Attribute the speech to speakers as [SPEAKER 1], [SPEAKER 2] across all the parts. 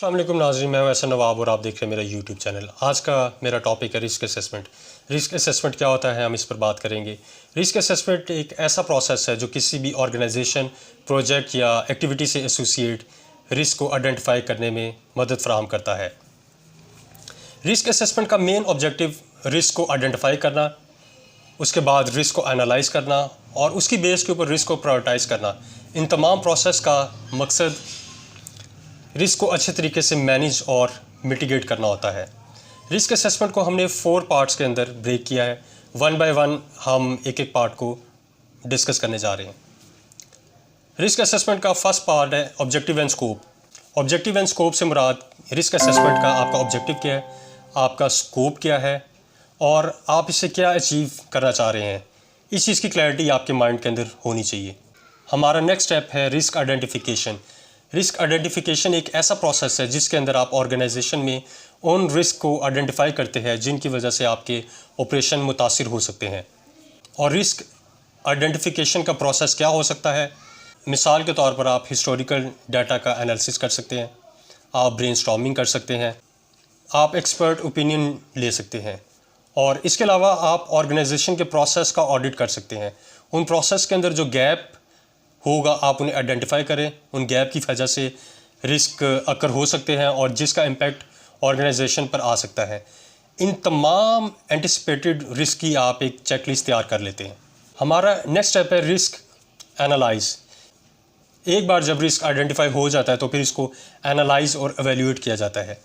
[SPEAKER 1] अस्सलाम वालेकुम नाज़रीन, मैं वैसा नवाब और आप देख रहे हैं मेरा यूट्यूब चैनल। आज का मेरा टॉपिक है रिस्क असेसमेंट। रिस्क असेसमेंट क्या होता है, हम इस पर बात करेंगे। रिस्क असेसमेंट एक ऐसा प्रोसेस है जो किसी भी ऑर्गेनाइजेशन, प्रोजेक्ट या एक्टिविटी से एसोसिएट रिस्क को आइडेंटिफाई करने में मदद फराहम करता है। रिस्क असेसमेंट का मेन ऑब्जेक्टिव रिस्क को आइडेंटिफाई करना, उसके बाद रिस्क को एनालाइज करना और उसकी बेस के ऊपर रिस्क को प्रायोरिटाइज़ करना। इन तमाम प्रोसेस का मकसद रिस्क को अच्छे तरीके से मैनेज और मिटिगेट करना होता है। रिस्क असेसमेंट को हमने 4 पार्ट्स के अंदर ब्रेक किया है। वन बाय वन हम एक एक पार्ट को डिस्कस करने जा रहे हैं। रिस्क असेसमेंट का फर्स्ट पार्ट है objective and scope. Objective and scope से मुराद रिस्क असेसमेंट का आपका ऑब्जेक्टिव क्या है, आपका स्कोप क्या है और आप इससे क्या अचीव करना चाह रहे हैं। इस चीज़ की क्लैरिटी आपके माइंड के अंदर होनी चाहिए। हमारा नेक्स्ट स्टेप है रिस्क आइडेंटिफिकेशन। रिस्क आइडेंटिफिकेशन एक ऐसा प्रोसेस है जिसके अंदर आप ऑर्गेनाइजेशन में उन रिस्क को आइडेंटिफाई करते हैं जिनकी वजह से आपके ऑपरेशन मुतासिर हो सकते हैं। और रिस्क आइडेंटिफिकेशन का प्रोसेस क्या हो सकता है? मिसाल के तौर पर आप हिस्टोरिकल डाटा का एनालिसिस कर सकते हैं, आप ब्रेनस्टॉर्मिंग कर सकते हैं, आप एक्सपर्ट ओपिनियन ले सकते हैं और इसके अलावा आप ऑर्गेनाइजेशन के प्रोसेस का ऑडिट कर सकते हैं। उन प्रोसेस के अंदर जो गैप होगा आप उन्हें आइडेंटिफाई करें। उन गैप की वजह से रिस्क अकर हो सकते हैं और जिसका इम्पैक्ट ऑर्गेनाइजेशन पर आ सकता है। इन तमाम एंटिसिपेटेड रिस्क की आप एक चेकलिस्ट तैयार कर लेते हैं। हमारा नेक्स्ट स्टेप है रिस्क एनालाइज। एक बार जब रिस्क आइडेंटिफाई हो जाता है तो फिर इसको एनालाइज और एवेल्यूएट किया जाता है।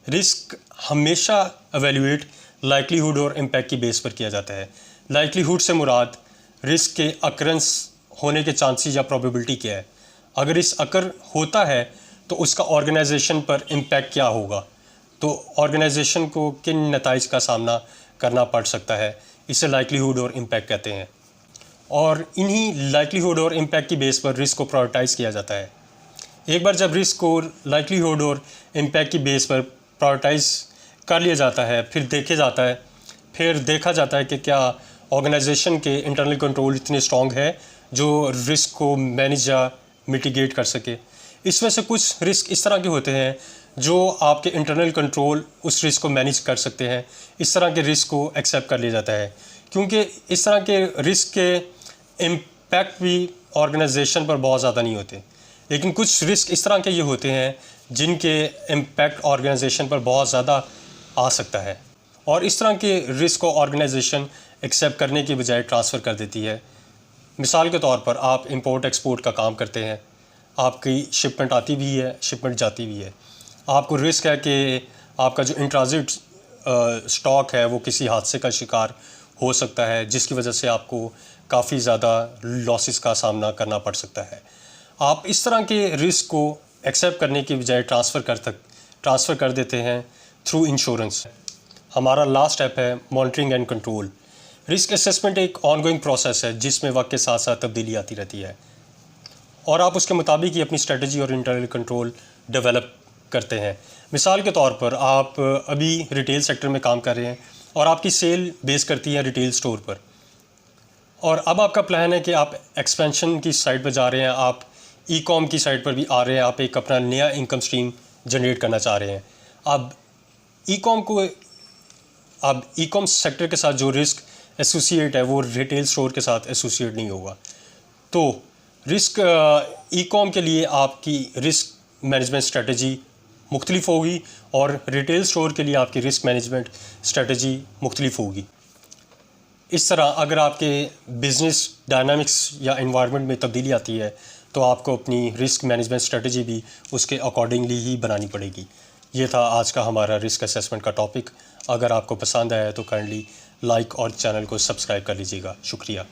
[SPEAKER 1] रिस्क हमेशा एवेल्यूएट लाइक्लीहुड और इम्पैक्ट की बेस पर किया जाता है। लाइक्लीहुड से मुराद रिस्क के अकरेंस होने के चांसेस या प्रोबेबिलिटी क्या है। अगर इस अकर होता है तो उसका ऑर्गेनाइजेशन पर इम्पैक्ट क्या होगा, तो ऑर्गेनाइजेशन को किन नताइज का सामना करना पड़ सकता है। इसे लाइक्लीहुड और इम्पैक्ट कहते हैं और इन्हीं लाइक्लीहुड और इम्पैक्ट की बेस पर रिस्क को प्रायोरिटाइज़ किया जाता है। एक बार जब रिस्क को लाइक्लीहुड और इम्पैक्ट की बेस पर प्रायोरिटाइज़ कर लिया जाता है, फिर देखा जाता है कि क्या ऑर्गेनाइजेशन के इंटरनल कंट्रोल इतने स्ट्रॉन्ग है जो रिस्क को मैनेज या मिटिगेट कर सके। इसमें से कुछ रिस्क इस तरह के होते हैं जो आपके इंटरनल कंट्रोल उस रिस्क को मैनेज कर सकते हैं। इस तरह के रिस्क को एक्सेप्ट कर लिया जाता है क्योंकि इस तरह के रिस्क के इम्पैक्ट भी ऑर्गेनाइजेशन पर बहुत ज़्यादा नहीं होते। लेकिन कुछ रिस्क इस तरह के ये होते हैं जिनके इम्पैक्ट ऑर्गेनाइजेशन पर बहुत ज़्यादा आ सकता है और इस तरह के रिस्क को ऑर्गेनाइजेशन एक्सेप्ट करने की बजाय ट्रांसफ़र कर देती है। मिसाल के तौर पर आप इंपोर्ट एक्सपोर्ट का काम करते हैं, आपकी शिपमेंट आती भी है, शिपमेंट जाती भी है। आपको रिस्क है कि आपका जो इन ट्रांजिट स्टॉक है वो किसी हादसे का शिकार हो सकता है जिसकी वजह से आपको काफ़ी ज़्यादा लॉसेस का सामना करना पड़ सकता है। आप इस तरह के रिस्क को एक्सेप्ट करने की बजाय ट्रांसफ़र कर देते हैं थ्रू इंश्योरेंस। हमारा लास्ट स्टेप है monitoring and control. Risk assessment एक ऑनगोइंग प्रोसेस है जिसमें वक्त के साथ साथ तब्दीली आती रहती है और आप उसके मुताबिक ही अपनी स्ट्रेटजी और इंटरनल कंट्रोल डेवलप करते हैं। मिसाल के तौर पर आप अभी रिटेल सेक्टर में काम कर रहे हैं और आपकी सेल बेस करती है रिटेल स्टोर पर और अब आपका प्लान है कि आप एक्सपेंशन की साइड पर जा रहे हैं, आप ई कॉम की साइड पर भी आ रहे हैं, आप एक अपना नया इनकम स्ट्रीम जनरेट करना चाह रहे हैं। अब ई कॉम सेक्टर के साथ जो रिस्क एसोसिएट है वो रिटेल स्टोर के साथ एसोसिएट नहीं होगा। तो रिस्क ई कॉम के लिए आपकी रिस्क मैनेजमेंट स्ट्रेटजी मुख्तलिफ होगी और रिटेल स्टोर के लिए आपकी रिस्क मैनेजमेंट स्ट्रेटजी मुख्तलिफ होगी। इस तरह अगर आपके बिज़नेस डायनामिक्स या एनवायरनमेंट में तब्दीली आती है तो आपको अपनी रिस्क मैनेजमेंट स्ट्रेटजी भी उसके अकॉर्डिंगली ही बनानी पड़ेगी। ये था आज का हमारा रिस्क असेसमेंट का टॉपिक। अगर आपको पसंद आया तो काइंडली लाइक और चैनल को सब्सक्राइब कर लीजिएगा। शुक्रिया।